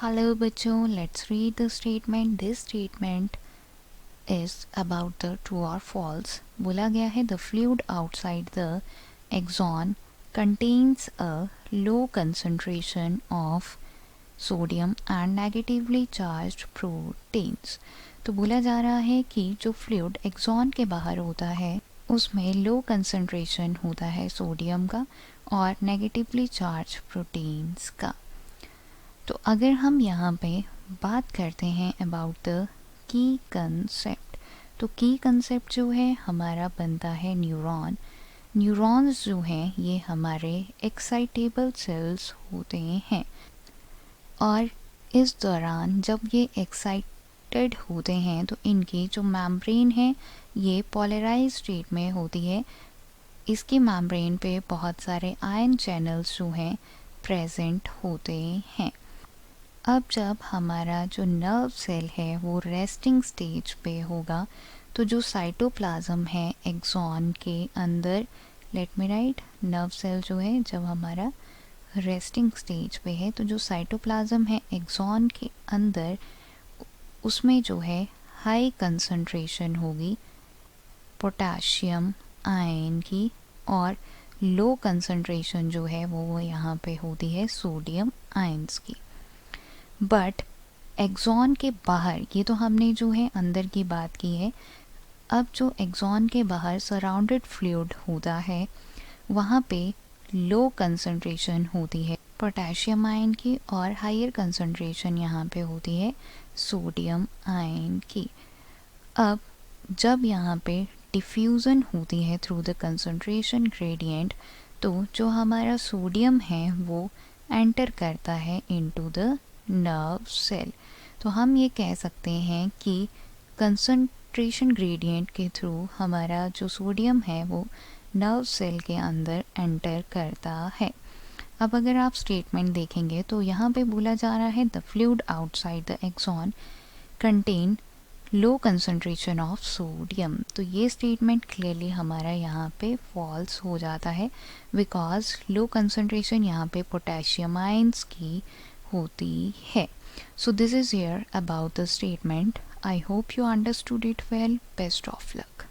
Hello बच्चों, let's read the statement. This statement is about the true और false. बोला गया है the fluid outside the axon contains a low concentration of sodium and negatively charged proteins. तो बोला जा रहा है कि जो फ्लूइड एक्सॉन के बाहर होता है उसमें लो कंसंट्रेशन होता है सोडियम का और नेगेटिवली चार्ज प्रोटीन्स का. तो अगर हम यहाँ पे बात करते हैं अबाउट द की कंसेप्ट, तो की कंसेप्ट जो है हमारा बनता है न्यूरॉन. न्यूरॉन्स जो हैं ये हमारे एक्साइटेबल सेल्स होते हैं और इस दौरान जब ये एक्साइटेड होते हैं तो इनकी जो मेम्ब्रेन है ये पोलराइज स्टेट में होती है. इसकी मेम्ब्रेन पे बहुत सारे आयन चैनल्स जो हैं प्रेजेंट होते हैं. अब जब हमारा जो नर्व सेल है वो रेस्टिंग स्टेज पे होगा तो जो साइटोप्लाज्म है एक्सॉन के अंदर, let me write, nerve cell जो है जब हमारा रेस्टिंग स्टेज पे है तो जो साइटोप्लाज्म है एक्सॉन के अंदर उसमें जो है हाई कंसंट्रेशन होगी पोटेशियम आयन की और लो कंसंट्रेशन जो है वो यहाँ पे होती है सोडियम आयंस की. बट एक्सॉन के बाहर, ये तो हमने जो है अंदर की बात की है, अब जो एक्सॉन के बाहर सराउंडेड फ्लूइड होता है वहाँ पे लो कंसंट्रेशन होती है पोटेशियम आयन की और हायर कंसंट्रेशन यहाँ पे होती है सोडियम आयन की. अब जब यहाँ पे डिफ्यूज़न होती है थ्रू द कंसंट्रेशन ग्रेडियंट तो जो हमारा सोडियम है वो एंटर करता है इनटू द नर्व सेल. तो हम ये कह सकते हैं कि कंसंट्रेशन ग्रेडियंट के थ्रू हमारा जो सोडियम है वो नर्व सेल के अंदर एंटर करता है. अब अगर आप स्टेटमेंट देखेंगे तो यहाँ पे बोला जा रहा है the fluid outside the axon contain low concentration of sodium. तो ये स्टेटमेंट क्लियरली हमारा यहाँ पे फॉल्स हो जाता है बिकॉज लो कंसंट्रेशन यहाँ पे पोटेशियम आयंस की होती है. So this is here about the statement. I hope you understood it well. Best of luck.